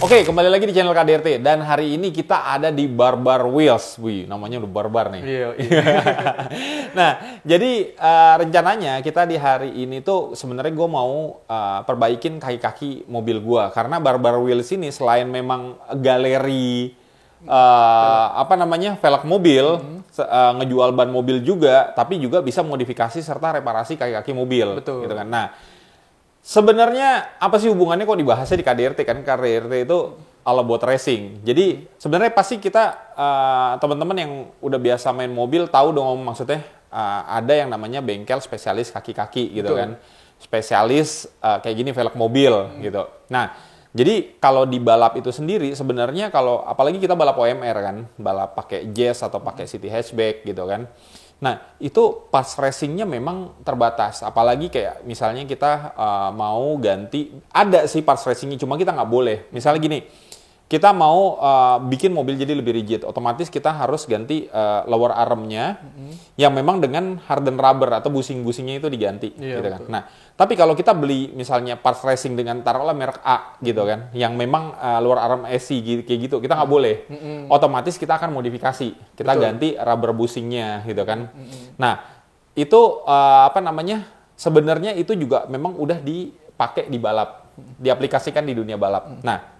Oke, kembali lagi di channel KDRT dan hari ini kita ada di Barbar Wheels. Wih, namanya udah barbar nih. Iya. Nah, jadi rencananya kita di hari ini tuh sebenarnya gue mau perbaikin kaki-kaki mobil gue karena Barbar Wheels ini selain memang galeri velg mobil, ngejual ban mobil juga, tapi juga bisa modifikasi serta reparasi kaki-kaki mobil. Betul. Gitu kan. Nah, sebenarnya apa sih hubungannya kok dibahasnya di KDRT kan? KDRT itu all about racing. Jadi sebenarnya pasti kita teman-teman yang udah biasa main mobil tahu dong maksudnya ada yang namanya bengkel spesialis kaki-kaki gitu. Betul. Kan. Spesialis kayak gini velg mobil gitu. Nah, jadi kalau di balap itu sendiri sebenarnya kalau apalagi kita balap OMR kan, balap pakai Jazz atau pakai City Hatchback gitu kan. Nah, itu parts racingnya memang terbatas. Apalagi kayak misalnya kita mau ganti, ada sih parts racingnya, cuma kita nggak boleh. Misalnya gini, kita mau bikin mobil jadi lebih rigid, otomatis kita harus ganti lower armnya yang memang dengan hardened rubber atau busing-busingnya itu diganti. Iya, gitu kan. betul. Nah, tapi kalau kita beli misalnya parts racing dengan taruhlah merek A gitu kan, yang memang lower arm SC kayak gitu, kita nggak boleh. Otomatis kita akan modifikasi, kita Betul. ganti rubber busingnya gitu kan. Nah, itu sebenarnya itu juga memang udah dipakai di balap, diaplikasikan di dunia balap. Nah,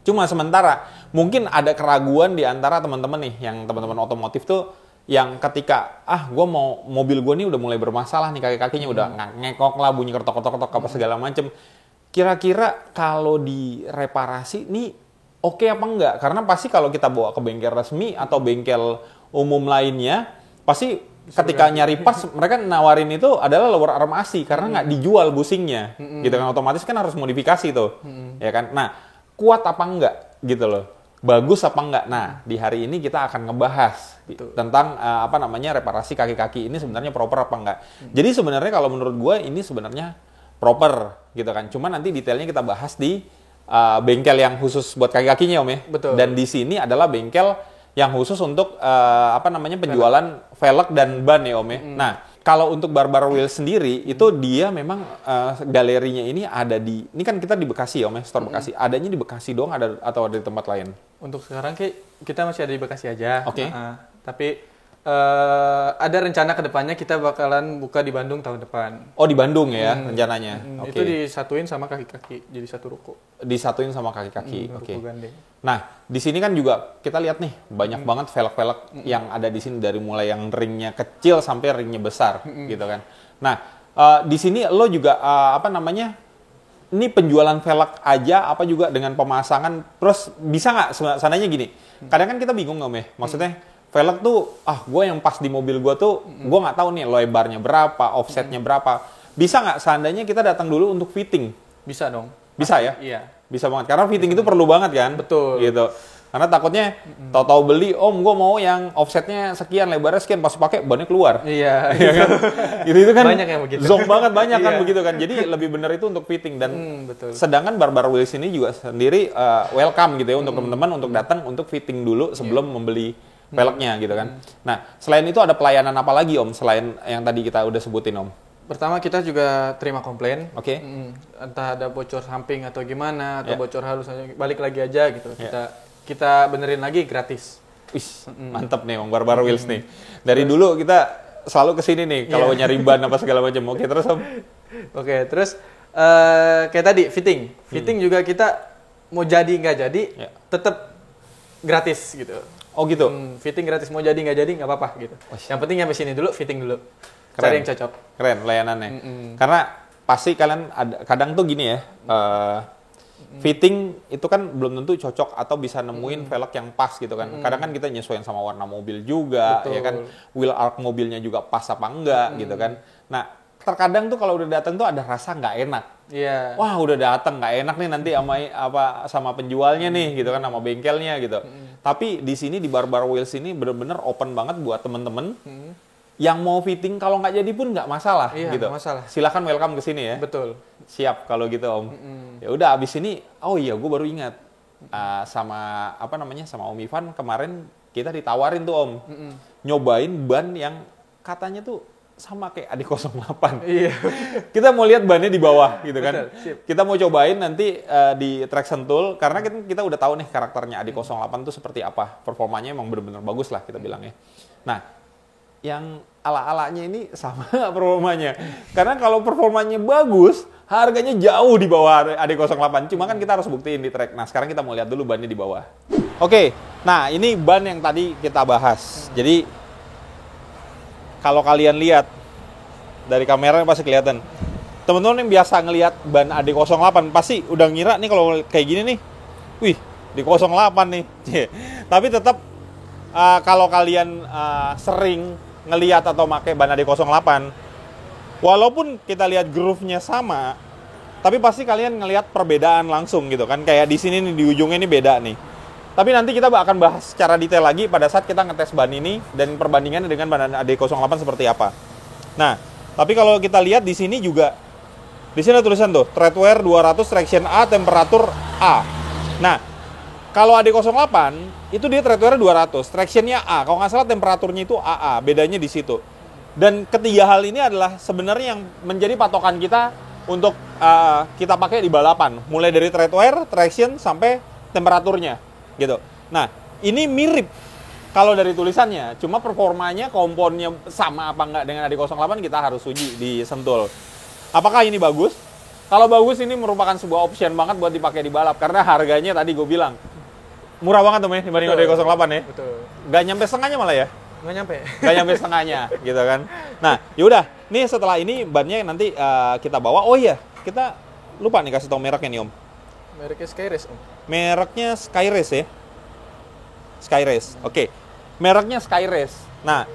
cuma sementara mungkin ada keraguan di antara teman-teman nih, yang teman-teman otomotif tuh yang ketika gue mau mobil gue nih udah mulai bermasalah nih, kaki-kakinya udah ngekok lah, bunyi ketok-ketok apa segala macem. Kira-kira kalau direparasi nih oke apa enggak? Karena pasti kalau kita bawa ke bengkel resmi atau bengkel umum lainnya, pasti ketika nyari parts mereka nawarin itu adalah lower arm AC karena nggak dijual busingnya, gitu kan. Otomatis kan harus modifikasi tuh, ya kan. Nah, kuat apa enggak gitu loh, bagus apa enggak. Nah, di hari ini kita akan ngebahas tentang reparasi kaki-kaki ini sebenarnya proper apa enggak. Jadi sebenarnya kalau menurut gue ini sebenarnya proper gitu kan, cuma nanti detailnya kita bahas di bengkel yang khusus buat kaki-kakinya Om ya. Betul. Dan di sini adalah bengkel yang khusus untuk penjualan velg dan ban ya Om ya. Nah, kalau untuk Barbar Wheels sendiri itu dia memang galerinya ini ada ini kan kita di Bekasi ya Om ya, store Bekasi. Adanya di Bekasi doang atau ada di tempat lain? Untuk sekarang kita masih ada di Bekasi aja. Oke. Tapi ada rencana kedepannya kita bakalan buka di Bandung tahun depan. Oh, di Bandung ya rencananya. Oke. Itu disatuin sama kaki-kaki, jadi satu ruko. Disatuin sama kaki-kaki. Oke. Ruko gandeng. Nah, di sini kan juga kita lihat nih banyak banget velg-velg yang ada di sini, dari mulai yang ringnya kecil sampai ringnya besar gitu kan. Nah, di sini lo juga ini penjualan velg aja apa juga dengan pemasangan, terus bisa nggak seandainya gini, kadang kan kita bingung Om ya, maksudnya velg tuh gue yang pas di mobil gue tuh gue nggak tahu nih lebarnya berapa, offsetnya berapa. Bisa nggak seandainya kita datang dulu untuk fitting? Bisa dong. Bisa ya? Iya. Bisa banget, karena fitting itu perlu banget kan? Betul. Gitu. Karena takutnya tahu-tahu beli, Om gue mau yang offsetnya sekian, lebarnya sekian, pas pakai bannya keluar. Iya. Iya kan? Itu kan Banyak yang begitu. zonk banget, banyak kan Iya. begitu kan. Jadi lebih benar itu untuk fitting. Dan Betul. sedangkan Barbar Wheels ini juga sendiri welcome gitu ya untuk teman-teman untuk datang untuk fitting dulu sebelum membeli velgnya gitu kan. Nah, selain itu ada pelayanan apa lagi Om selain yang tadi kita udah sebutin Om? Pertama kita juga terima komplain. Oke. Entah ada bocor samping atau gimana, atau Ya. bocor halus, balik lagi aja gitu. Kita benerin lagi gratis. Wih, mantep nih Om Barbar Wheels nih. Dari dulu kita selalu kesini nih kalau nyari ban apa segala macam. Oke, terus Om? Oke, terus kayak tadi fitting juga kita mau jadi nggak jadi tetap gratis gitu. Oh gitu. Fitting gratis, mau jadi nggak jadi nggak apa-apa gitu. Yang penting nyampe sini dulu, fitting dulu. Keren. Cari yang cocok. Keren layanannya. Karena pasti kalian kadang tuh gini ya, fitting itu kan belum tentu cocok atau bisa nemuin velg yang pas gitu kan. Kadang kan kita nyesuaiin sama warna mobil juga. Betul. Ya kan, wheel arc mobilnya juga pas apa enggak gitu kan. Nah, terkadang tuh kalau udah datang tuh ada rasa nggak enak. Iya. Wah, udah datang nggak enak nih nanti sama penjualnya nih gitu kan, sama bengkelnya gitu. Tapi di sini di Barbar Wheels ini bener-bener open banget buat temen-temen yang mau fitting, kalau nggak jadi pun nggak masalah Iya, gitu. nggak masalah. Silakan welcome ke sini ya. Betul. Siap kalau gitu Om. Ya udah abis ini, oh iya gue baru ingat sama sama Om Ivan kemarin kita ditawarin tuh Om, nyobain ban yang katanya tuh sama kayak Adi 08. Iya. Kita mau lihat bannya di bawah gitu kan. Betul, sip. Kita mau cobain nanti di traction tool karena kita udah tahu nih karakternya Adi 08 itu seperti apa. Performanya emang benar-benar bagus lah kita bilangnya. Nah, yang ala-alanya ini sama performanya. Karena kalau performanya bagus, harganya jauh di bawah Adi 08. Cuma kan kita harus buktiin di track. Nah, sekarang kita mau lihat dulu bannya di bawah. Oke, nah ini ban yang tadi kita bahas. Jadi kalau kalian lihat dari kamera pasti kelihatan. Teman-teman yang biasa ngelihat ban AD08 pasti udah ngira nih kalau kayak gini nih. Wih, di 08 nih. Tapi tetap kalau kalian sering ngelihat atau pakai ban AD08, walaupun kita lihat groove-nya sama, tapi pasti kalian ngelihat perbedaan langsung gitu kan. Kayak di sini nih di ujungnya ini beda nih. Tapi nanti kita akan bahas secara detail lagi pada saat kita ngetes ban ini dan perbandingannya dengan ban AD08 seperti apa. Nah, tapi kalau kita lihat di sini juga, di sini ada tulisan tuh, treadwear 200 traction A, temperatur A. Nah, kalau AD08 itu dia treadwear 200, tractionnya A. Kalau nggak salah temperaturnya itu AA, bedanya di situ. Dan ketiga hal ini adalah sebenarnya yang menjadi patokan kita untuk kita pakai di balapan. Mulai dari treadwear, traction, sampai temperaturnya. Gitu. Nah, ini mirip kalau dari tulisannya, cuma performanya, komponnya sama apa enggak dengan AD08 kita harus uji di Sentul. Apakah ini bagus? Kalau bagus ini merupakan sebuah option banget buat dipakai di balap karena harganya tadi gue bilang murah banget tuh dibanding AD08 ya. Betul. Nggak nyampe setengahnya malah ya. Nggak nyampe. Nggak nyampe setengahnya gitu kan. Nah, yaudah, nih setelah ini bannya nanti kita bawa. Oh iya, kita lupa nih kasih tau mereknya nih Om. Mereknya Skyrace Om. Mereknya Skyrace ya. Skyrace. Oke. Mereknya Skyrace. Nah,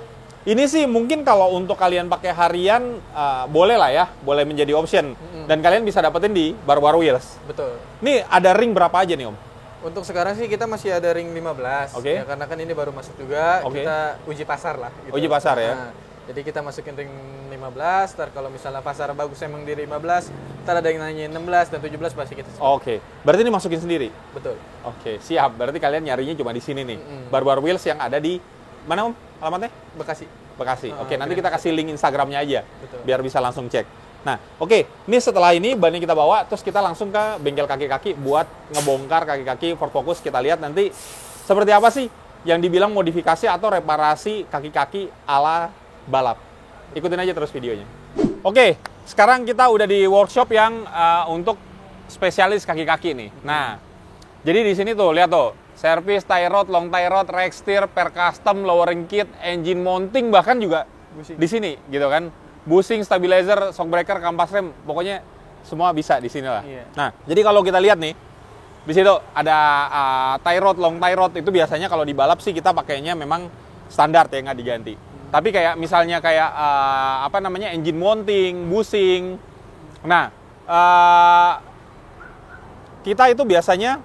ini sih mungkin kalau untuk kalian pakai harian boleh lah ya, boleh menjadi option. Dan kalian bisa dapetin di Baru-Baru Wheels. Betul. Nih ada ring berapa aja nih Om? Untuk sekarang sih kita masih ada ring 15. Oke. Ya, karena kan ini baru masuk juga, Oke. kita uji pasar lah. Gitu. Uji pasar ya. Nah, jadi kita masukin ring 15, ntar kalau misalnya pasar bagus emang di 15, ntar ada yang nanyain 16 dan 17 pasti kita semua. Oke. Berarti ini masukin sendiri? Betul. Oke, siap. Berarti kalian nyarinya cuma di sini nih. Baru-Baru Wheels yang ada di mana Om? Alamatnya? Bekasi. Bekasi. Oke, nanti kita kasih link Instagramnya aja. Betul. Biar bisa langsung cek. Nah, oke. Ini setelah ini ban yang kita bawa, terus kita langsung ke bengkel kaki-kaki buat ngebongkar kaki-kaki Ford Focus. Kita lihat nanti seperti apa sih yang dibilang modifikasi atau reparasi kaki-kaki ala balap. Ikutin aja terus videonya. Oke, sekarang kita udah di workshop yang untuk spesialis kaki-kaki nih. Nah, jadi di sini tuh, lihat tuh. Servis, tie rod, long tie rod, rack steer, per custom, lowering kit, engine mounting, bahkan juga di sini gitu kan. Bushing, stabilizer, shock breaker, kampas rem, pokoknya semua bisa di sini lah. Iya. Nah, jadi kalau kita lihat nih, di situ ada tie rod, long tie rod, itu biasanya kalau di balap sih kita pakainya memang standar ya, nggak diganti. Tapi kayak misalnya kayak engine mounting, bushing. Nah, kita itu biasanya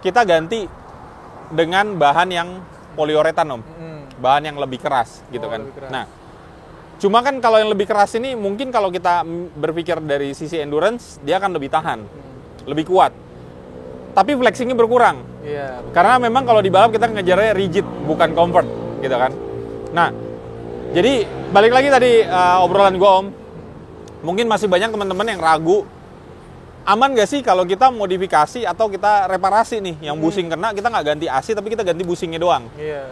kita ganti dengan bahan yang poliuretan Om. Bahan yang lebih keras gitu kan. Lebih keras. Nah, cuma kan kalau yang lebih keras ini mungkin kalau kita berpikir dari sisi endurance, dia akan lebih tahan, lebih kuat. Tapi flexingnya berkurang. Iya. Karena memang kalau di balap kita ngejarnya rigid, bukan comfort, gitu kan. Nah, jadi balik lagi tadi obrolan gue Om, mungkin masih banyak teman-teman yang ragu, aman gak sih kalau kita modifikasi atau kita reparasi nih, yang bushing kena, kita nggak ganti AC, tapi kita ganti bushingnya doang. Iya.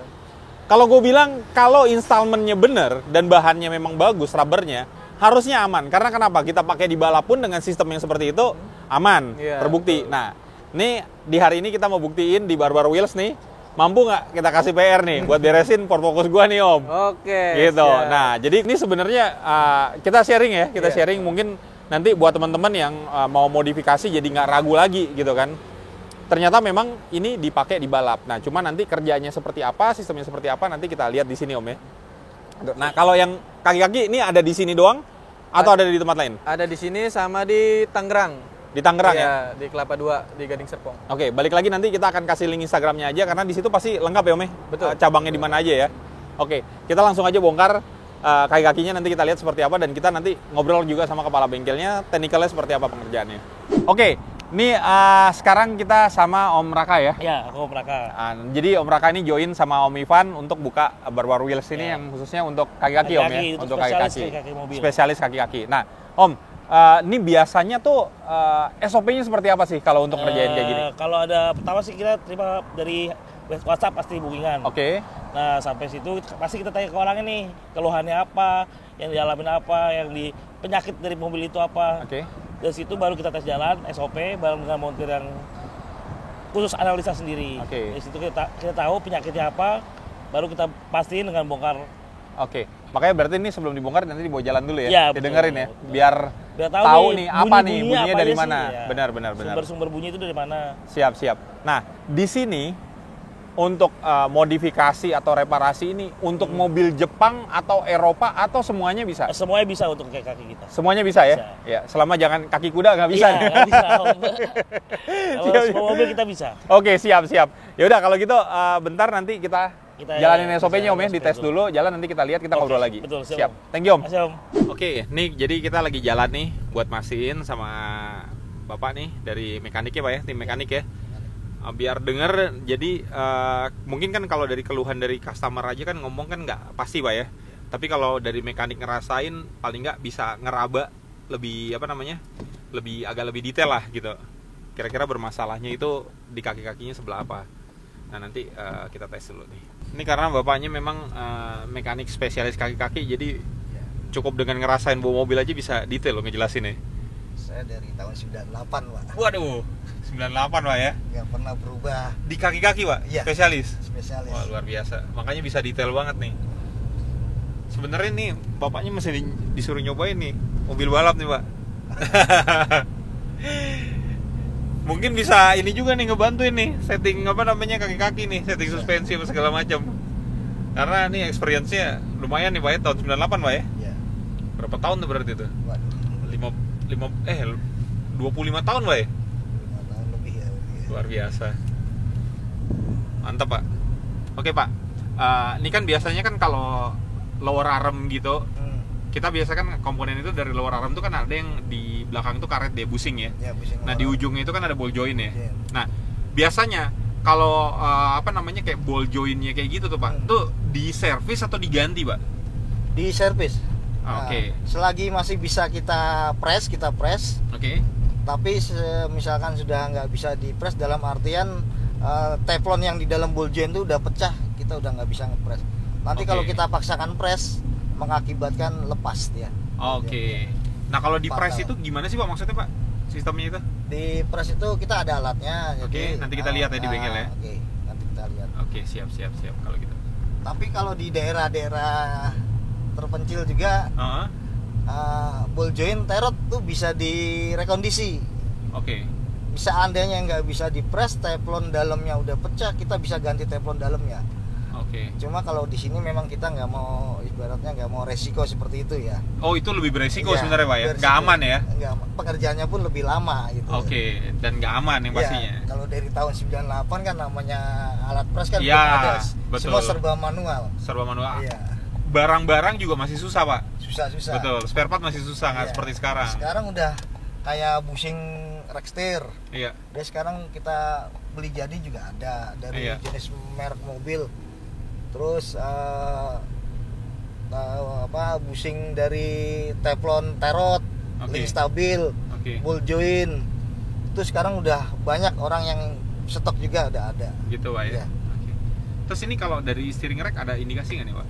Kalau gue bilang, kalau installmentnya bener dan bahannya memang bagus, rubbernya, harusnya aman. Karena kenapa? Kita pakai di balap pun dengan sistem yang seperti itu, aman, terbukti. Betul. Nah, nih di hari ini kita mau buktiin di Baru-Baru Wheels nih, mampu nggak kita kasih PR nih buat beresin Ford Focus gua nih Om. Oke. Gitu. Siap. Nah, jadi ini sebenarnya kita sharing ya, kita sharing mungkin nanti buat teman-teman yang mau modifikasi jadi nggak ragu lagi gitu kan. Ternyata memang ini dipakai di balap. Nah, cuma nanti kerjanya seperti apa, sistemnya seperti apa, nanti kita lihat di sini Om ya. Nah, kalau yang kaki-kaki ini ada di sini doang atau ada di tempat lain? Ada di sini sama di Tangerang. Di Tangerang ya? Di Kelapa 2 di Gading Serpong. Oke, balik lagi nanti kita akan kasih link Instagramnya aja karena di situ pasti lengkap ya Om ya. Betul. Cabangnya di mana aja ya. Oke, kita langsung aja bongkar kaki-kakinya, nanti kita lihat seperti apa dan kita nanti ngobrol juga sama kepala bengkelnya, teknikalnya seperti apa pengerjaannya. Oke, Nih sekarang kita sama Om Raka ya. Ya, aku Om Raka. Jadi Om Raka ini join sama Om Ivan untuk buka Barbar Wheels ini yang khususnya untuk kaki-kaki Om ya. Untuk kaki-kaki mobil. Spesialis kaki-kaki. Nah Om, ini biasanya tuh SOP-nya seperti apa sih kalau untuk ngerjain kayak gini? Kalau ada pertama sih kita terima dari WhatsApp pasti bookingan. Oke. Nah sampai situ pasti kita tanya ke orangnya nih keluhannya apa, yang dialamin apa, yang di penyakit dari mobil itu apa. Oke. Dari situ baru kita tes jalan SOP bareng dengan montir yang khusus analisa sendiri. Oke. Dari situ kita tahu penyakitnya apa, baru kita pastiin dengan bongkar. Oke. Makanya berarti ini sebelum dibongkar nanti dibawa jalan dulu ya. Ya, Didengerin ya. betul. Biar tahu nih apa nih bunyinya dari sih, mana. ya. Benar. Sumber bunyi itu dari mana? Siap. Nah, di sini untuk modifikasi atau reparasi ini untuk mobil Jepang atau Eropa atau semuanya bisa? Semuanya bisa untuk kaki kita. Semuanya bisa ya? Bisa. Ya, selama jangan kaki kuda nggak bisa. Iya, nggak bisa. Kalau semua mobil kita bisa. Oke, siap. Ya udah kalau gitu bentar nanti kita jalanin SOP-nya Om ya, dites dulu, jalan nanti kita lihat, kita ngobrol lagi. Betul, siap. Thank you Om. Makasih, Om. Oke, nih jadi kita lagi jalan nih buat mastiin sama Bapak nih dari mekaniknya Pak ya, tim mekanik ya. Biar denger, jadi mungkin kan kalau dari keluhan dari customer aja kan ngomong kan nggak pasti Pak ya. Tapi kalau dari mekanik ngerasain paling nggak bisa ngeraba lebih agak lebih detail lah gitu. Kira-kira bermasalahnya itu di kaki-kakinya sebelah apa. Nah nanti kita tes dulu nih. Ini karena bapaknya memang mekanik spesialis kaki-kaki, jadi cukup dengan ngerasain bawa mobil aja bisa detail loh ngejelasin ya. Saya dari tahun 98 Pak. Waduh, 98 Pak ya? Nggak pernah berubah. Di kaki-kaki Pak? Iya. Spesialis? Spesialis. Wah luar biasa, makanya bisa detail banget nih. Sebenarnya nih bapaknya masih disuruh nyobain nih mobil balap nih Pak. Mungkin bisa ini juga nih ngebantuin nih setting kaki-kaki nih, setting suspensi apa segala macam. Karena nih experience-nya lumayan nih Pak ya, tahun 98 Pak ya. Iya. Berapa tahun tuh berarti tuh? Waduh. 25 tahun Pak ya? 5 tahun lebih ya. Luar biasa. Mantap Pak. Oke Pak, ini kan biasanya kan kalau lower arm gitu, kita biasa kan komponen itu dari lower arm itu kan ada yang di belakang itu karet dia busing ya. Ya busing. Nah di ujungnya itu kan ada ball joint ya. Iya. Nah biasanya kalau kayak ball jointnya kayak gitu tuh Pak, tuh di servis atau diganti Pak? Di servis. Oke. Selagi masih bisa kita press. Oke. Tapi misalkan sudah nggak bisa di press dalam artian teflon yang di dalam ball joint itu udah pecah, kita udah nggak bisa nge-press. Nanti kalau kita paksakan press mengakibatkan lepas dia. Oke. Nah kalau di press itu gimana sih Pak maksudnya Pak? Sistemnya itu? Di press itu kita ada alatnya. Oke, nanti kita lihat ya di bengkel ya. Oke, nanti kita lihat. Oke, siap kalau gitu. Tapi kalau di daerah-daerah terpencil juga ball joint terot tuh bisa direkondisi. Oke. Bisa andainya nggak bisa di press, teflon dalamnya udah pecah, kita bisa ganti teflon dalamnya. Oke. Cuma kalau di sini memang kita nggak mau, ibaratnya nggak mau resiko seperti itu ya. Oh itu lebih beresiko Ya, sebenarnya Pak ya? beresiko. Nggak aman ya? Nggak, pengerjaannya pun lebih lama gitu. Oke, dan nggak aman yang pastinya. Ya, kalau dari tahun 98 kan namanya alat press kan Ya, belum ada. betul. Semua serba manual. Serba manual. Iya. Barang-barang juga masih susah Pak. Susah. Betul, spare part masih susah nggak Iya. seperti sekarang. Sekarang udah kayak bushing Rexter. Iya. Dia sekarang kita beli jadi juga ada dari Iya. jenis merek mobil. Terus bushing dari teflon terot, link stabil, ball joint. Itu sekarang udah banyak orang yang stok juga udah ada. Gitu Pak ya. Iya. Oke. Terus ini kalau dari steering rack ada indikasi nggak nih Pak?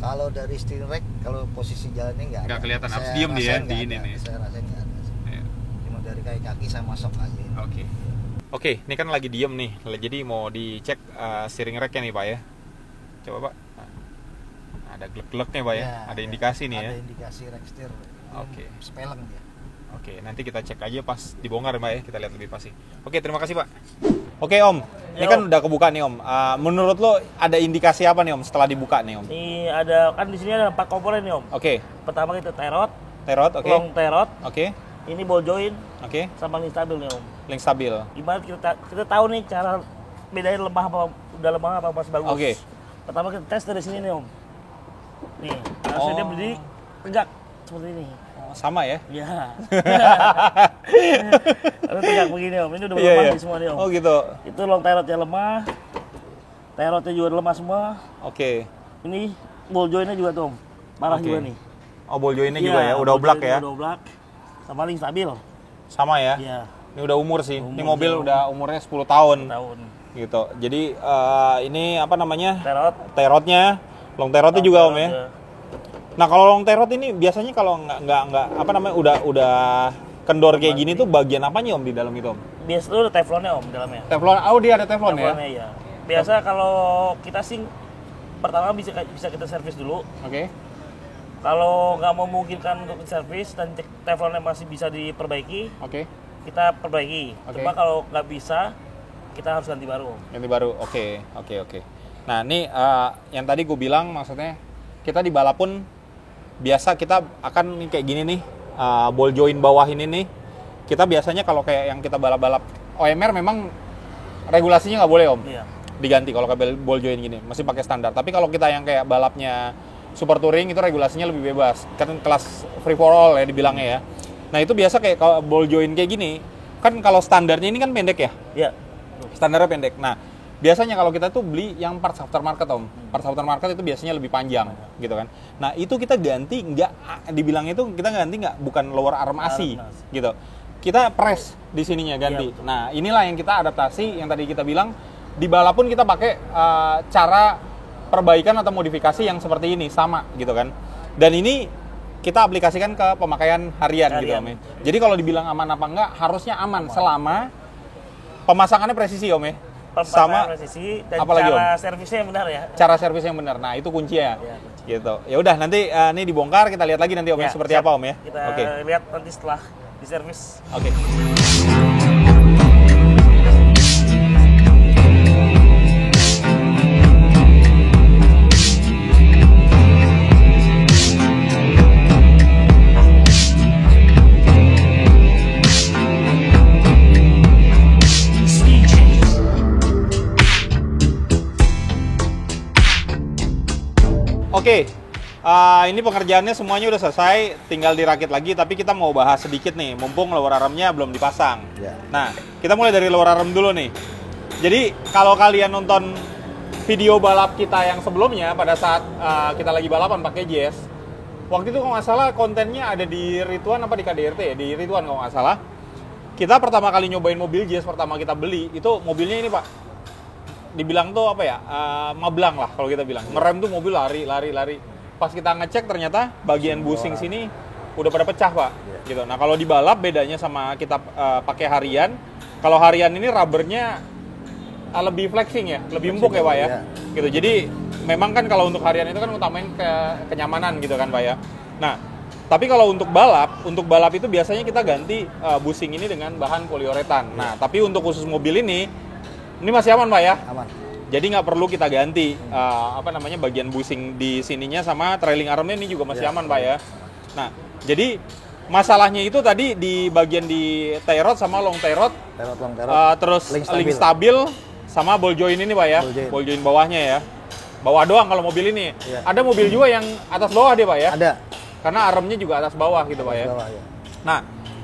Kalau dari steering rack, kalau posisi jalannya nggak ada. Nggak kelihatan, Saya harus diem dia rasain di nggak ini ada. nih. Saya rasain nggak ada. Iya. Cuma dari kaki saya masuk aja. Oke, ini kan lagi diem nih. Jadi mau dicek steering racknya nih Pak ya. Coba Pak. Nah, ada glek-gleknya Pak ya. Ada indikasi nih ya. Ada indikasi Rexter. Oke. Speleng dia. Oke, nanti kita cek aja pas dibongkar Pak ya. Kita lihat lebih pasti. Oke, terima kasih Pak. Oke Om, ini kan udah kebuka nih Om. Menurut lo ada indikasi apa nih Om setelah dibuka nih Om? Ini ada kan di sini ada 4 komponen nih Om. Oke. Pertama kita terot, Oke. long terot. Oke. Ini ball joint, Oke. sama link stabil nih Om. Link stabil. Gimana kita tahu nih cara bedain lemah apa udah lemah apa masih bagus. Oke. Pertama kita tes dari sini nih Om. Nih, harusnya dia berdiri tegak seperti ini. Oh, sama ya? Iya. Ada tegak begini om, ini udah Iya, lemah iya. nih semua nih om. Oh gitu. Itu long tie rodnya lemah, tie rodnya juga lemah semua. Oke. Ini ball jointnya juga tuh om, parah Oke. juga nih. Oh, ball jointnya Iya, juga ya, udah ball oblak jointnya ya? Udah oblak, sama link stabil. Sama ya? Iya, Ini udah umur sih. Ini Umur, mobil iya. udah umurnya 10 tahun. tahun. Gitu. Jadi ini apa namanya? Tie rod. Tie rodnya, long tie rodnya juga om ya. Iya. Nah kalau long tie rod ini biasanya kalau nggak apa namanya udah kendor kayak gini tuh bagian apanya om di dalam itu om? Biasa itu ada teflonnya om dalamnya. Teflon, oh dia ada teflon ya? Teflonnya iya. Biasa kalau kita sih pertama bisa kita servis dulu. Oke. Kalau nggak memungkinkan untuk servis dan teflonnya masih bisa diperbaiki, Oke. kita perbaiki. Oke. Cuma kalau nggak bisa, kita harus ganti baru. Ganti baru. Oke. Nah, ini yang tadi gue bilang maksudnya kita di balap pun biasa kita akan kayak gini nih, ball joint bawah ini nih. Kita biasanya kalau kayak yang kita balap-balap OMR memang regulasinya nggak boleh om. Iya. Diganti kalau kabel ball joint gini, masih pakai standar. Tapi kalau kita yang kayak balapnya super touring itu regulasinya lebih bebas. Kan kelas free for all ya dibilangnya ya. Nah, itu biasa kayak kalau ball joint kayak gini, kan kalau standarnya ini kan pendek ya. Iya. Standarnya pendek. Nah, biasanya kalau kita tuh beli yang parts aftermarket om. Parts aftermarket itu biasanya lebih panjang gitu kan. Nah, itu kita ganti dibilang itu kita ganti bukan lower arm AC gitu. Kita press di sininya ganti. Iya, Nah, inilah yang kita adaptasi yang tadi kita bilang di balap pun kita pakai cara perbaikan atau modifikasi yang seperti ini sama gitu kan. Dan ini kita aplikasikan ke pemakaian harian. Gitu om ya. Jadi kalau dibilang aman apa enggak, harusnya aman selama pemasangannya presisi om ya. Sama presisi dan apalagi, cara servisnya yang benar ya. cara servis yang benar. Nah, itu kunci ya. Iya, Gitu. Ya udah nanti ini dibongkar, kita lihat lagi nanti om ya Ya, seperti siap. apa om ya. Kita Oke. lihat nanti setelah diservis. Oke. Oke, ini pengerjaannya semuanya udah selesai, tinggal dirakit lagi. Tapi kita mau bahas sedikit nih, mumpung lower armnya belum dipasang. Ya. Nah, kita mulai dari lower arm dulu nih. Jadi kalau kalian nonton video balap kita yang sebelumnya pada saat kita lagi balapan pakai JS, waktu itu kalau nggak salah kontennya ada di Rituan apa di KDRT ya, di Rituan kalau nggak salah. Kita pertama kali nyobain mobil JS pertama kita beli itu mobilnya ini pak. Dibilang tuh apa ya, mablang lah kalau kita bilang. Ngerem tuh mobil lari. Pas kita ngecek ternyata bagian busing sini udah pada pecah pak. Gitu. Nah kalau di balap bedanya sama kita pakai harian. Kalau harian ini rubbernya lebih flexing ya, lebih empuk ya pak ya. Gitu. Jadi memang kan kalau untuk harian itu kan utamain kenyamanan gitu kan pak ya. Nah tapi kalau untuk balap itu biasanya kita ganti busing ini dengan bahan poliuretan. Nah tapi untuk khusus mobil ini masih aman pak ya? Aman. Jadi nggak perlu kita ganti bagian busing di sininya sama trailing armnya ini juga masih aman pak ya. Nah jadi masalahnya itu tadi di bagian di tie rod sama long tie rod, terus link stabil sama ball joint ini pak ya, ball joint bawahnya ya. Bawah doang kalau mobil ini. Ya. Ada mobil juga yang atas bawah dia pak ya? Ada. Karena armnya juga atas bawah gitu pak ya. Bawah, ya. Nah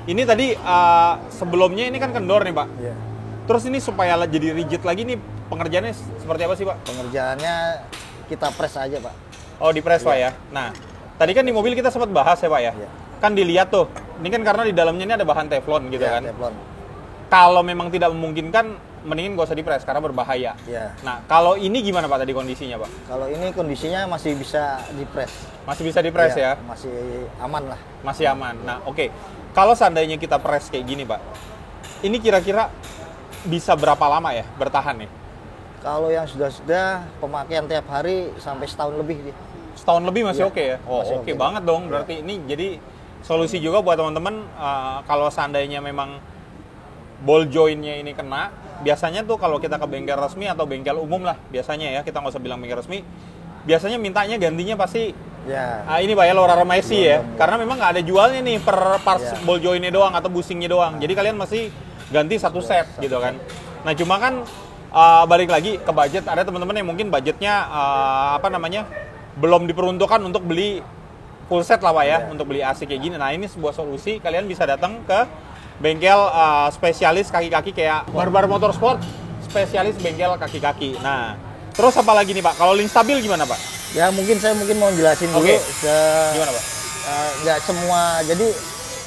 ini tadi sebelumnya ini kan kendor nih pak. Ya. Terus ini supaya jadi rigid lagi nih pengerjaannya seperti apa sih pak? Pengerjaannya kita press aja pak. Oh di press pak ya. Nah tadi kan di mobil kita sempat bahas ya pak ya. Iya. Kan dilihat tuh. Ini kan karena di dalamnya ini ada bahan teflon gitu Ya, kan. teflon. Kalau memang tidak memungkinkan, mendingin gak usah di press karena berbahaya. Ya. Nah kalau ini gimana pak tadi kondisinya pak? Kalau ini kondisinya masih bisa di press. Masih bisa di press ya? Masih aman lah. Masih aman. Nah oke. Kalau seandainya kita press kayak gini pak, ini kira-kira bisa berapa lama ya bertahan nih? Kalau yang sudah pemakaian tiap hari sampai setahun lebih dia. Setahun lebih masih Iya, oke ya? Oh masih oke oke. banget dong. Berarti ini jadi solusi juga buat teman-teman kalau seandainya memang ball jointnya ini kena. Biasanya tuh kalau kita ke bengkel resmi atau bengkel umum lah biasanya ya, kita nggak usah bilang bengkel resmi. Biasanya mintanya gantinya pasti Ya. ini pak ya lower arm IC ya. Iya. Karena memang nggak ada jualnya nih per parts Iya. ball jointnya doang atau busingnya doang. Jadi kalian masih ganti satu set gitu kan. Nah cuma kan balik lagi ke budget, ada teman-teman yang mungkin budgetnya belum diperuntukkan untuk beli full set lah Pak ya, Iya. untuk beli AC kayak gini. Nah, ini sebuah solusi, kalian bisa datang ke bengkel spesialis kaki-kaki kayak Barbar Motorsport, spesialis bengkel kaki-kaki. Nah, terus apa lagi nih Pak? Kalau link stabil gimana Pak? Ya mungkin saya mau jelasin dulu. Oke. Gimana Pak? Nggak semua, jadi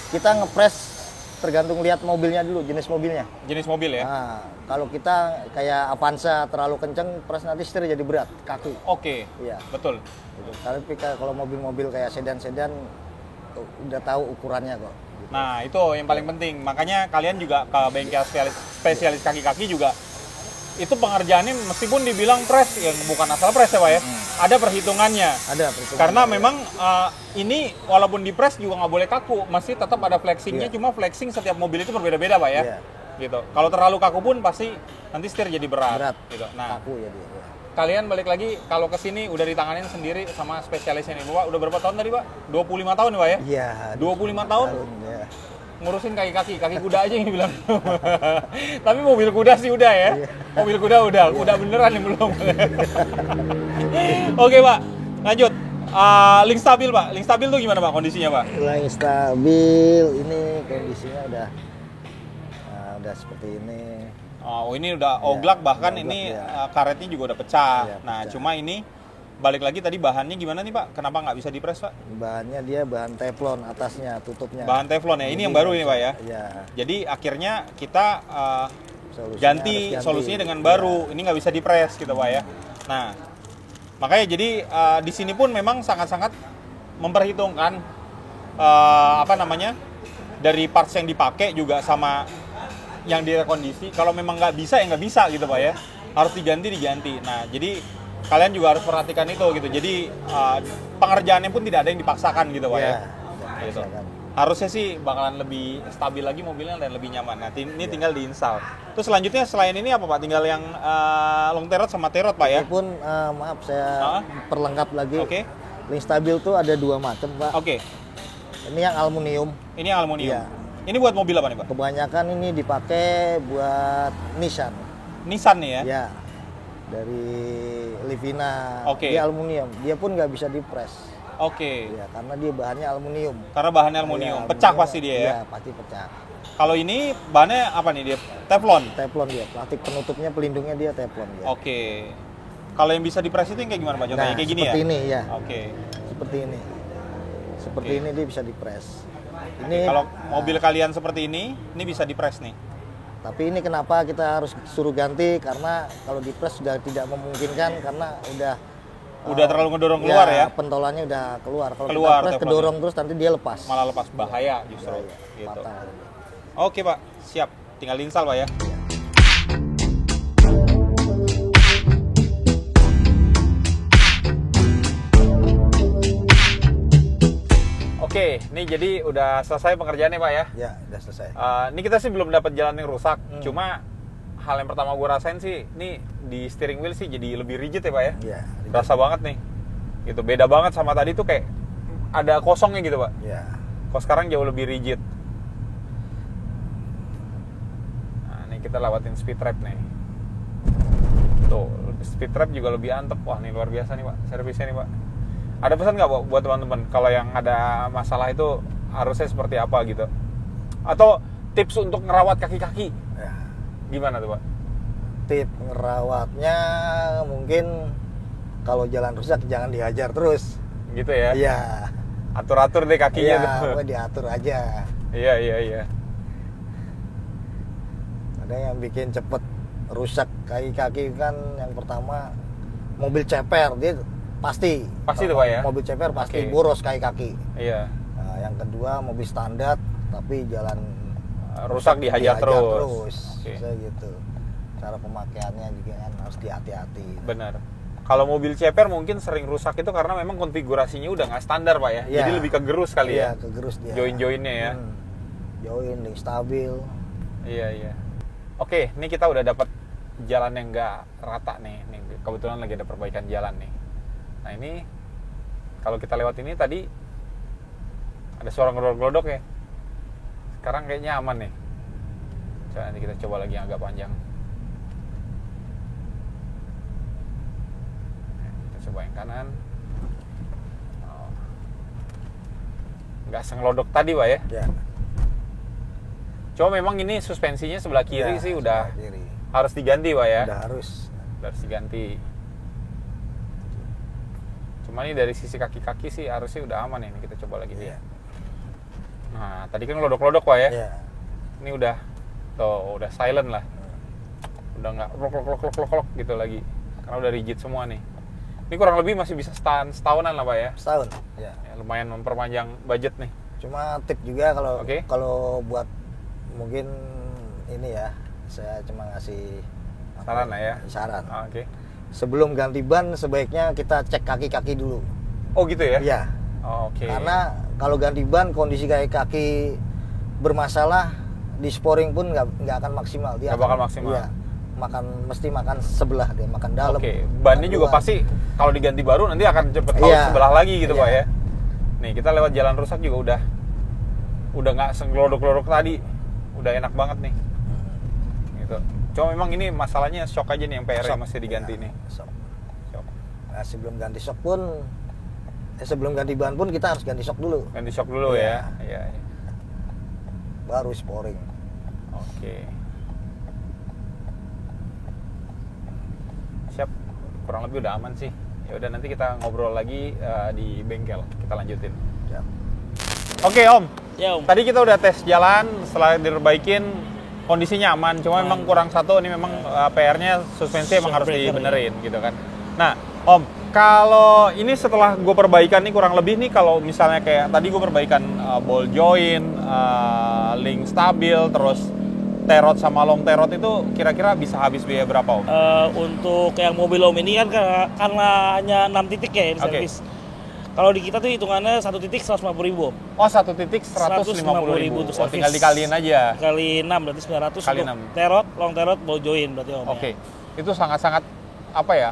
kita ngepres tergantung lihat mobilnya dulu, jenis mobilnya. Jenis mobil ya? Nah, kalau kita kayak Avanza terlalu kenceng, pres nanti setir jadi berat, kaku. Oke, Iya. betul. Gitu. Tapi kalau mobil-mobil kayak sedan-sedan udah tahu ukurannya kok. Gitu. Nah, itu yang paling penting. Makanya kalian juga ke bengkel spesialis kaki-kaki juga. Itu pengerjaannya meskipun dibilang press, ya bukan asal press ya Pak ya. Ada perhitungannya. Ada perhitungan. Karena memang ini walaupun di press juga nggak boleh kaku. Masih tetap ada flexingnya, Iya. cuma flexing setiap mobil itu berbeda-beda Pak ya. Iya. Gitu. Kalau terlalu kaku pun pasti nanti setir jadi berat. Berat. Gitu. Nah, Kaku ya dia. Ya. kalian balik lagi kalau ke sini udah ditanganin sendiri sama spesialisnya nih Pak. Udah berapa tahun tadi Pak? 25 tahun nih Pak ya? Iya. 25 tahun? Ya. Ngurusin kaki kuda aja yang dibilang. Tapi mobil kuda sih udah ya. Iya. Mobil kuda udah beneran yang belum. Oke Pak, lanjut. Link stabil Pak, link stabil tuh gimana Pak kondisinya Pak? Lagi stabil, ini kondisinya udah seperti ini. Oh ini udah Iya, oglak bahkan oglak, ini ya. karetnya juga udah pecah. Iya, Nah pecah. cuma ini balik lagi tadi bahannya gimana nih Pak? Kenapa nggak bisa dipres Pak? Bahannya dia bahan teflon atasnya, tutupnya. Bahan teflon ya, ini yang baru ini Pak ya? Iya. Jadi akhirnya kita Solusinya ganti harus ganti. solusinya dengan baru. Ini nggak bisa dipres gitu Pak ya. Nah, makanya jadi di sini pun memang sangat-sangat memperhitungkan dari parts yang dipakai juga sama yang direkondisi. Kalau memang nggak bisa ya nggak bisa gitu Pak ya. Harus diganti. Nah, jadi kalian juga harus perhatikan itu gitu. Jadi pengerjaannya pun tidak ada yang dipaksakan gitu Pak ya. Gitu. Harusnya sih bakalan lebih stabil lagi mobilnya dan lebih nyaman. Nah, ini tinggal diinstal. Terus selanjutnya selain ini apa Pak? Tinggal yang long terot sama terot Pak ya? Itu pun maaf saya perlengkap lagi. Oke. Link stabil tuh ada dua macam Pak. Oke. Ini yang aluminium. Ini yang aluminium. Iya. Ini buat mobil apa nih Pak? Kebanyakan ini dipakai buat Nissan. Nissan nih ya? Ya. Dari Livina. Oke. Dia aluminium. Dia pun nggak bisa dipres. Oke. Ya, karena dia bahannya aluminium. Karena bahannya aluminium. Iya, Pecah aluminium. pasti dia ya? Iya, pasti pecah. Kalau ini bahannya apa nih dia? Teflon? Teflon dia, plastik penutupnya, pelindungnya dia teflon dia. Oke. Kalau yang bisa dipres itu yang kayak gimana Pak? Contohnya kayak gini ya? seperti ini ya. Oke. Seperti ini. Seperti Oke. ini dia bisa dipres. Oke, kalau mobil kalian seperti ini bisa dipres nih. Tapi ini kenapa kita harus suruh ganti? Karena kalau dipres sudah tidak memungkinkan karena Udah terlalu ngedorong keluar ya? Pentolannya udah keluar. Kalau Keluar kita pres teflonnya. kedorong terus nanti dia lepas. Malah lepas bahaya justru. Iya, Gitu. patah. Oke Pak, siap. Tinggal install Pak ya. Oke, ini jadi udah selesai pengerjaannya Pak ya. Ya, udah selesai. Ini kita sih belum dapat jalan yang rusak. Cuma hal yang pertama gue rasain sih, ini di steering wheel sih jadi lebih rigid ya Pak ya. Iya. Berasa banget nih. Gitu, beda banget sama tadi tuh kayak ada kosongnya gitu Pak. Ya. Kok sekarang jauh lebih rigid. Nah, ini kita lewatin speed trap nih. Tuh, speed trap juga lebih antep. Wah, ini luar biasa nih Pak, servisnya nih Pak. Ada pesan nggak Pak buat teman-teman kalau yang ada masalah itu harusnya seperti apa gitu? Atau tips untuk ngerawat kaki-kaki? Ya. Gimana tuh Pak? Tip ngerawatnya mungkin kalau jalan rusak jangan dihajar terus. Gitu ya? Iya. Atur-atur deh kakinya Iya, tuh. pokoknya diatur aja. Iya. Ada yang bikin cepet rusak kaki-kaki kan yang pertama mobil ceper dia pasti Pasti tuh, Pak, ya? Mobil ceper pasti Oke. boros kaki-kaki. Iya. Nah, yang kedua mobil standar tapi jalan Rusak dihajar terus. Oke. Bisa gitu. Cara pemakaiannya juga kan harus hati-hati. Benar. Kalau mobil ceper mungkin sering rusak itu karena memang konfigurasinya udah nggak standar Pak ya. Iya. Jadi lebih kegerus kali Iya, ya. kegerus dia. Join-joinnya ya. Join, link stabil. Iya. Oke, ini kita udah dapat jalan yang nggak rata nih. Nih. Kebetulan lagi ada perbaikan jalan nih. Nah ini kalau kita lewat ini tadi ada suara ngelodok ya. Sekarang kayaknya aman nih. Coba nanti kita coba lagi yang agak panjang. Nah, kita coba yang kanan. Oh. nggak sengelodok tadi Pak ya. Ya. Cuma memang ini suspensinya sebelah kiri Ya, sih udah sebelah kiri. harus diganti Pak ya. Udah harus. Udah harus diganti. Cuma ini dari sisi kaki-kaki sih harusnya udah aman ini. Kita coba lagi nih. Iya. Nah, tadi kan ngelodok-lodok Pak ya. Iya. Ini udah udah silent lah. Udah nggak klok gitu lagi. Karena udah rigid semua nih. Ini kurang lebih masih bisa setahunan lah Pak ya. Setahun. Ya. Ya, lumayan memperpanjang budget nih. Cuma tip juga Oke. kalau buat mungkin ini ya, saya cuma ngasih Saran lah ya. Saran. Oke. Sebelum ganti ban sebaiknya kita cek kaki-kaki dulu. Oh gitu ya? Iya. Oke. Karena kalau ganti ban kondisi kaki bermasalah, di sporing pun nggak akan maksimal. Dia Nggak bakal maksimal. Iya, mesti makan sebelah, dia makan dalam. Oke, bannya makan juga luar. pasti kalau diganti baru nanti akan cepet tahu Iya. sebelah lagi gitu Iya. Pak ya. Nih kita lewat jalan rusak juga udah nggak senglodok-lodok tadi, udah enak banget nih. Gitu. Cuma memang ini masalahnya shock aja nih yang PR-nya Shock. masih diganti Iya, nih. shock. Shock. Nah, sebelum ganti ban pun kita harus ganti shock dulu, Ganti shock dulu Iya. ya. Iya. baru sporing. Oke. Siap. Kurang lebih udah aman sih. Ya udah nanti kita ngobrol lagi di bengkel. Kita lanjutin. Ya. Oke Om. Ya Om. Tadi kita udah tes jalan, setelah diperbaikin kondisinya aman. Cuma memang kurang satu ini memang PR-nya suspensi emang harus Shock breaker, dibenerin gitu kan. Nah Om, kalau ini setelah gue perbaikan nih kurang lebih nih kalau misalnya kayak tadi gue perbaikan ball joint, link stabil, terus terot sama long terot itu kira-kira bisa habis biaya berapa Om? Untuk yang mobil Om ini kan karena hanya 6 titik ya yang Oke. servis. Kalau di kita tuh hitungannya 1 titik 150.000 Om. Oh 1 titik 150.000. 150.000 untuk Oh, tinggal servis. dikaliin aja. Kali 6 berarti 900 Kali untuk 6. terot, long terot, ball joint berarti Om. Oke, Ya. itu sangat-sangat apa ya?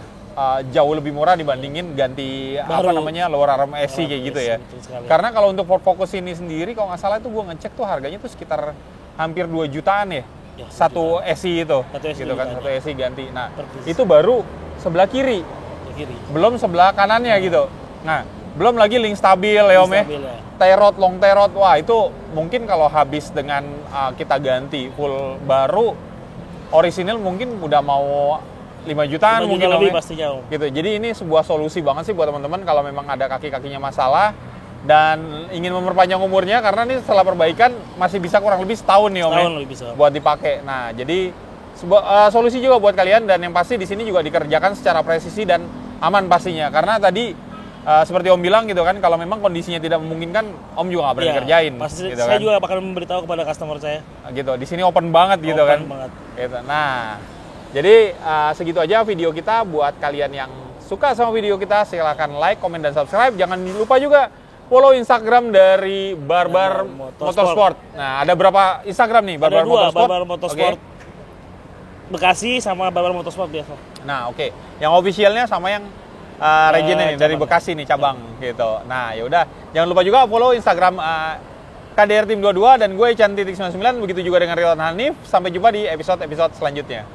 Jauh lebih murah dibandingin ganti apa Baru. namanya lower arm SC kayak Arm gitu SC, ya. betul sekali. Karena kalau untuk Ford Focus ini sendiri kalau nggak salah itu gue ngecek tuh harganya tuh sekitar hampir 2 jutaan ya. Ya, Satu SC itu. Satu SC gitu kan, jutaan, satu ya. SC ganti. Nah, Per piece. itu baru sebelah kiri, Ke kiri. belum sebelah kanannya gitu. Nah, belum lagi link stabil ya Om ya. Stabil ya. Terot, long terot, wah itu mungkin kalau habis dengan kita ganti full baru orisinil mungkin udah mau 5 jutaan 5 juta mungkin Om lebih ya. pastinya Om. Gitu. Jadi ini sebuah solusi banget sih buat teman-teman kalau memang ada kaki-kakinya masalah dan ingin memperpanjang umurnya karena ini setelah perbaikan masih bisa kurang lebih setahun nih Om. Setahun ya, lebih bisa. buat dipakai. Nah, jadi sebuah solusi juga buat kalian dan yang pasti di sini juga dikerjakan secara presisi dan aman pastinya. Karena tadi seperti Om bilang gitu kan kalau memang kondisinya tidak memungkinkan Om juga nggak berani Iya, kerjain Pasti gitu saya kan. juga bakal memberitahu kepada customer saya. Gitu. Di sini open banget gitu Open kan. banget. Gitu. Nah, jadi segitu aja video kita buat kalian yang suka sama video kita silahkan like, komen dan subscribe. Jangan lupa juga follow Instagram dari Barbar Motorsport. Nah, ada berapa Instagram nih? Ada dua, Motorsport. Barbar Motorsport Oke. Bekasi sama Barbar Motorsport biasa. Nah, oke. Yang officialnya sama yang regionnya nih dari cabang. Bekasi nih cabang gitu. Nah, ya udah. Jangan lupa juga follow Instagram KDR Tim 22 dan gue Chan.99 begitu juga dengan Ridwan Hanif. Sampai jumpa di episode-episode selanjutnya.